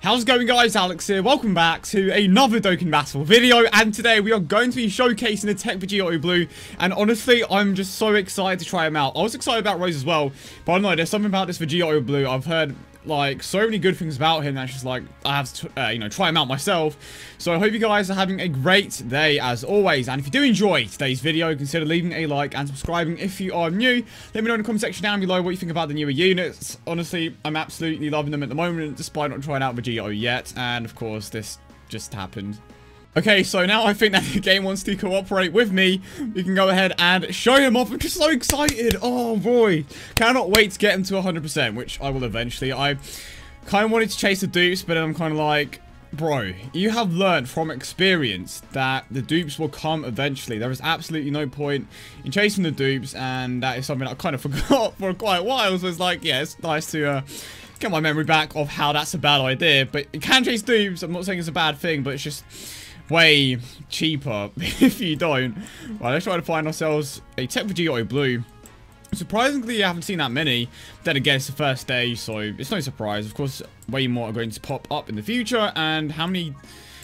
How's it going, guys? Alex here. Welcome back to another Dokkan Battle video, and today we are going to be showcasing the TEQ Vegito Blue, and honestly, I'm just so excited to try him out. I was excited about Rose as well, but I don't know, there's something about this Vegito Blue. I've heard, like, so many good things about him that's just like, I have to, you know, try him out myself. So I hope you guys are having a great day as always, and if you do enjoy today's video, consider leaving a like and subscribing if you are new. Let me know in the comment section down below what you think about the newer units. Honestly, I'm absolutely loving them at the moment, despite not trying out Vegito yet, and of course, this just happened. Okay, so now I think that the game wants to cooperate with me. We can go ahead and show him off. I'm just so excited. Oh, boy. Cannot wait to get him to 100%, which I will eventually. I kind of wanted to chase the dupes, but then I'm kind of like, bro, you have learned from experience that the dupes will come eventually. There is absolutely no point in chasing the dupes, and that is something I kind of forgot for quite a while. So it's like, yeah, it's nice to get my memory back of how that's a bad idea. But you can chase dupes. I'm not saying it's a bad thing, but it's just way cheaper if you don't. Right, let's try to find ourselves a TEQ Vegito Blue. Surprisingly, I haven't seen that many. Then again, it's the first day, so it's no surprise. Of course, way more are going to pop up in the future. And how many?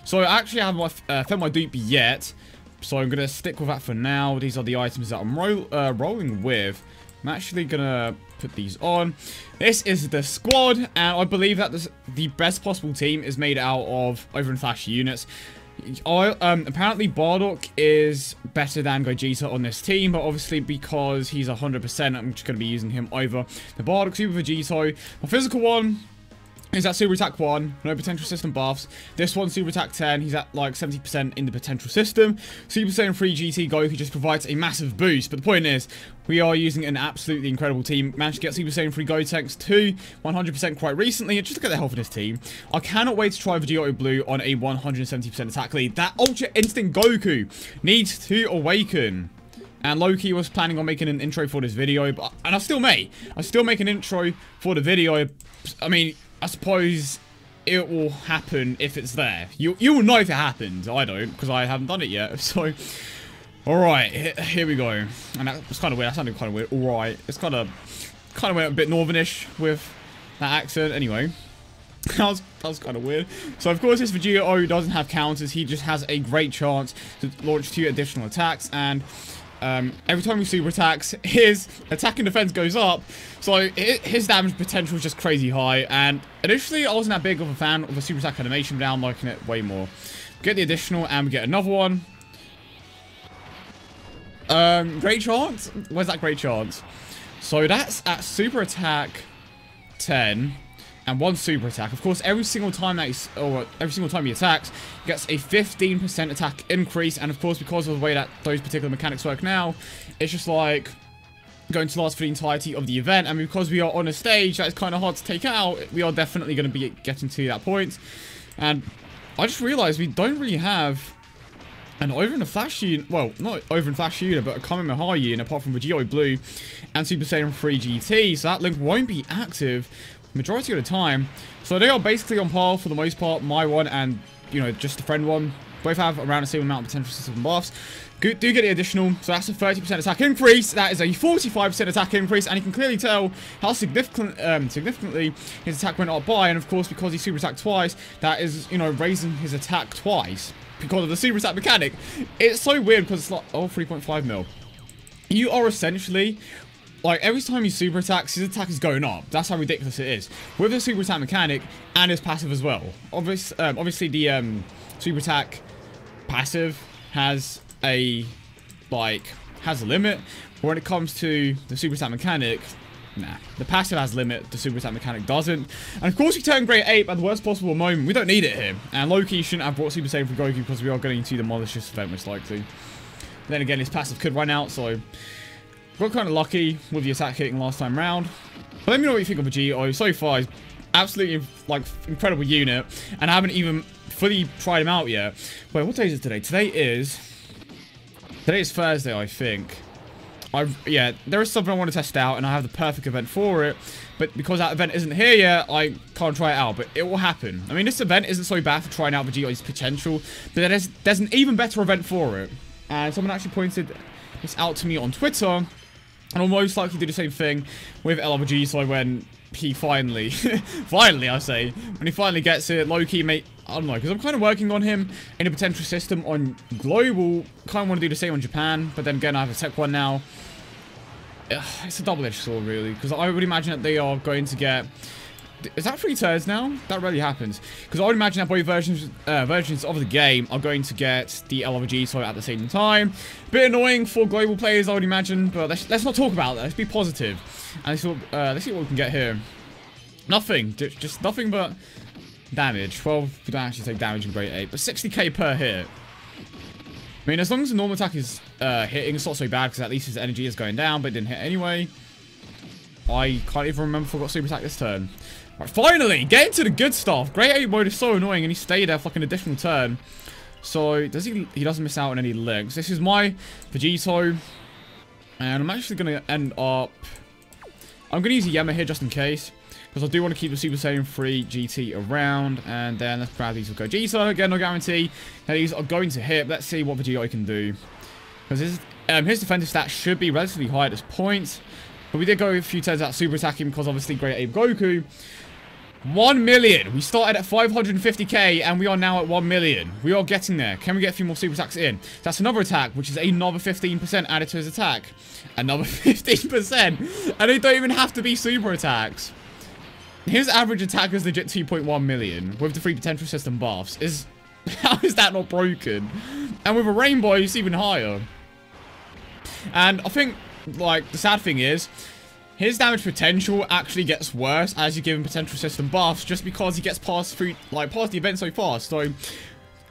So I actually haven't found my dupe yet, so I'm gonna stick with that for now. These are the items that I'm rolling with. I'm actually gonna put these on. This is the squad, and I believe that the best possible team is made out of over-and-flash units. Apparently Bardock is better than Gogeta on this team, but obviously because he's 100%, I'm just going to be using him over the Bardock Super Vegito. My physical one is at Super Attack 1, no potential system buffs. This one, Super Attack 10, he's at like 70% in the potential system. Super Saiyan 3 GT Goku just provides a massive boost, but the point is, we are using an absolutely incredible team. Managed to get Super Saiyan 3 Gotenks to 100% quite recently, and just look at the health of this team. I cannot wait to try Vegito Blue on a 170% attack lead. That Ultra Instinct Goku needs to awaken. And Loki was planning on making an intro for this video, and I still may make an intro for the video. I mean, I suppose it will happen if it's there. You will know if it happened. I don't, because I haven't done it yet. So, alright, here we go. And that was kind of weird. That sounded kind of weird. Alright, it's kind of went a bit northernish with that accent. Anyway, that was kind of weird. So, of course, this Vegito doesn't have counters. He just has a great chance to launch 2 additional attacks. And every time he super attacks, his attack and defense goes up, so his damage potential is just crazy high. And initially, I wasn't that big of a fan of the super attack animation, but now I'm liking it way more. Get the additional, and we get another one. Great chance? Where's that great chance? So that's at super attack 10. And 1 super attack. Of course, every single time that he attacks, he gets a 15% attack increase. And of course, because of the way that those particular mechanics work now, it's just like going to last for the entirety of the event. And because we are on a stage that is kind of hard to take out, we are definitely going to be getting to that point. And I just realized we don't really have an over-and-flash unit. Well, not over-and-flash unit, but a Kamehameha unit apart from Vegito Blue and Super Saiyan 3 GT. So that link won't be active majority of the time. So they are basically on par for the most part. My one and, you know, just the friend one both have around the same amount of potential system buffs. Do get the additional, so that's a 30% attack increase. That is a 45% attack increase, and you can clearly tell how significantly his attack went up by. And of course, because he super attacked twice, that is, you know, raising his attack twice because of the super attack mechanic. It's so weird because it's like, oh, 3.5 mil. You are essentially, like, every time he super attacks, his attack is going up. That's how ridiculous it is. With the super attack mechanic and his passive as well. Obviously the super attack passive has a limit. But when it comes to the super attack mechanic, nah. The passive has a limit, the super attack mechanic doesn't. And of course we turn Grade 8 at the worst possible moment. We don't need it here. And Loki shouldn't have brought Super Saiyan for Goku because we are getting to the malicious event most likely. Then again, his passive could run out, so got kind of lucky with the attack hitting last time round. But let me know what you think of Vegito. So far, he's absolutely, like, incredible unit. And I haven't even fully tried him out yet. Wait, what day is it today? Today is Thursday, I think. Yeah, there is something I want to test out, and I have the perfect event for it. But because that event isn't here yet, I can't try it out. But it will happen. I mean, this event isn't so bad for trying out Vegito's potential. But there's an even better event for it. And someone actually pointed this out to me on Twitter. And I'll most likely do the same thing with LR Vegito when he finally, finally I say, when he finally gets it. Low-key, mate, I don't know, because I'm kind of working on him in a potential system on global. Kind of want to do the same on Japan, but then again, I have a tech one now. It's a double-edged sword, really, because I would imagine that they are going to get... Is that 3 turns now? That rarely happens. Because I would imagine that both versions of the game are going to get the LR Vegito at the same time. Bit annoying for global players, I would imagine, but let's not talk about that. Let's be positive. And let's see what we can get here. Nothing. Just nothing but damage. 12, we don't actually take damage in grade 8, but 60k per hit. I mean, as long as the normal attack is hitting, it's not so bad, because at least his energy is going down, but it didn't hit anyway. I can't even remember if I got super attack this turn. Right, finally, getting to the good stuff. Grade 8 mode is so annoying, and he stayed there for like an additional turn. So, he doesn't miss out on any legs. This is my Vegito. And I'm actually going to end up... I'm going to use a Yama here just in case. Because I do want to keep the Super Saiyan 3 GT around. And then let's grab these with Gogeta. Again, no guarantee that these are going to hit. Let's see what Vegito can do. Because his defensive stats should be relatively high at this point. But we did go a few turns out super attacking because obviously Grade 8 Goku. 1 million. We started at 550k and we are now at 1 million. We are getting there. Can we get a few more super attacks in? That's another attack, which is another 15% added to his attack. Another 15%. And they don't even have to be super attacks. His average attack is legit 2.1 million with the 3 potential system buffs. How is that not broken? And with a rainbow, it's even higher. And I think, like, the sad thing is, his damage potential actually gets worse as you give him potential system buffs just because he gets past the event so fast. So,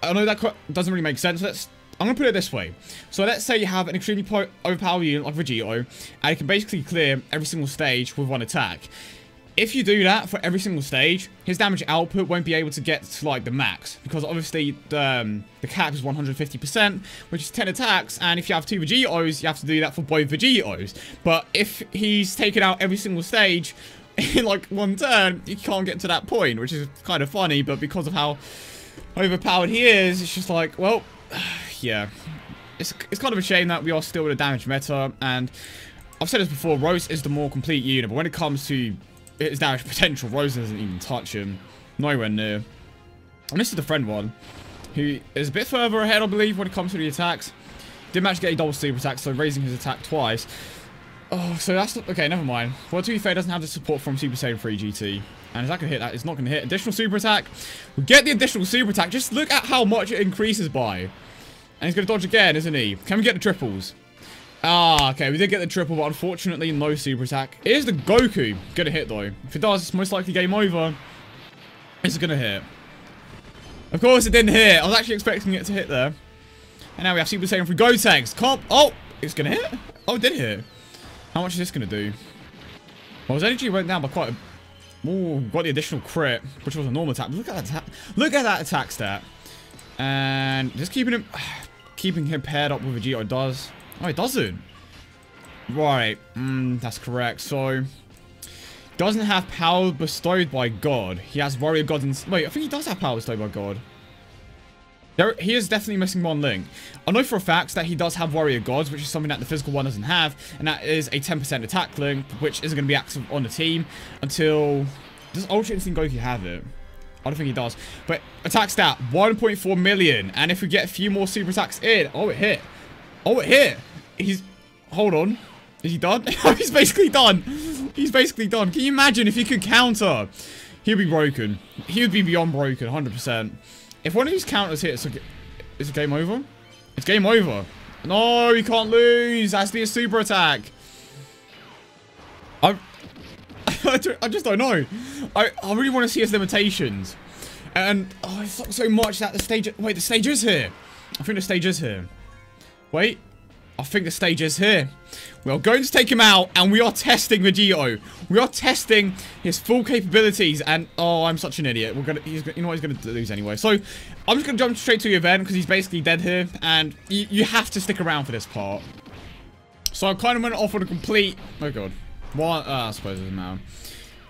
I know that doesn't really make sense. I'm going to put it this way. So, let's say you have an extremely overpowered unit like Vegito, and it can basically clear every single stage with one attack. If you do that for every single stage, his damage output won't be able to get to, like, the max. Because, obviously, the cap is 150%, which is 10 attacks. And if you have 2 Vegitos, you have to do that for both Vegitos. But if he's taken out every single stage in, like, 1 turn, you can't get to that point, which is kind of funny. But because of how overpowered he is, it's just like, well, yeah. It's kind of a shame that we are still in a damage meta. And I've said this before, Rose is the more complete unit. But when it comes to his damage potential, Rose doesn't even touch him. Nowhere near. And this is the friend one, who is a bit further ahead, I believe, when it comes to the attacks. Did manage to get a double super attack, so raising his attack twice. Oh, so that's... Okay, never mind. Well, to be fair, doesn't have the support from Super Saiyan 3 GT. And is that going to hit that? It's not going to hit. Additional super attack. We get the additional super attack. Just look at how much it increases by. And he's going to dodge again, isn't he? Can we get the triples? Ah, okay, we did get the triple, but unfortunately, no super attack. It is the Goku. Gonna hit, though. If it does, it's most likely game over. It's gonna hit. Of course, it didn't hit. I was actually expecting it to hit there. And now we have Super Saiyan 3 Gotenks. Oh, it's gonna hit? Oh, it did hit. How much is this gonna do? Well, his energy went down by quite a... Ooh, got the additional crit, which was a normal attack. Look at that attack. Look at that attack stat. And just keeping him paired up with Vegito does... Oh, it doesn't. Right. That's correct. So, doesn't have power bestowed by God. He has warrior gods and... Wait, I think he does have power bestowed by God. He is definitely missing one link. I know for a fact that he does have warrior gods, which is something that the physical one doesn't have. And that is a 10% attack link, which isn't going to be active on the team until... Does Ultra Instinct Goku have it? I don't think he does. But attack stat, 1.4 million. And if we get a few more super attacks in... Oh, it hit. Oh, it hit. He's... Hold on. Is he done? He's basically done. He's basically done. Can you imagine if he could counter? He'd be broken. He would be beyond broken, 100%. If one of these counters hits, is it game over? It's game over. No, he can't lose. It has to be a super attack. I just don't know. I really want to see his limitations. And, oh, I thought so much that the stage... Wait, the stage is here. I think the stage is here. Wait, I think the stage is here. We are going to take him out, and we are testing Vegito. We are testing his full capabilities, and oh, I'm such an idiot. You know what, he's gonna lose anyway. So I'm just gonna jump straight to the event because he's basically dead here, and you have to stick around for this part. So I kind of went off on a complete... Oh god, what? I suppose it doesn't matter.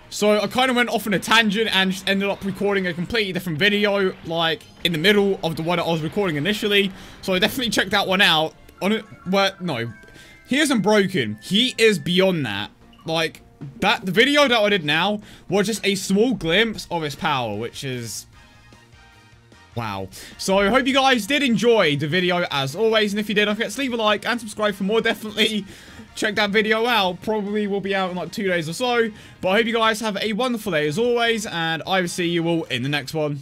So I kind of went off on a tangent and just ended up recording a completely different video, like, in the middle of the one that I was recording initially. So I definitely checked that one out. On it, well, no. he isn't broken. He is beyond that. Like, the video that I did now was just a small glimpse of his power, which is... wow. So, I hope you guys did enjoy the video as always. And if you did, don't forget to leave a like and subscribe for more. Definitely check that video out. Probably will be out in like 2 days or so. But I hope you guys have a wonderful day as always. And I will see you all in the next one.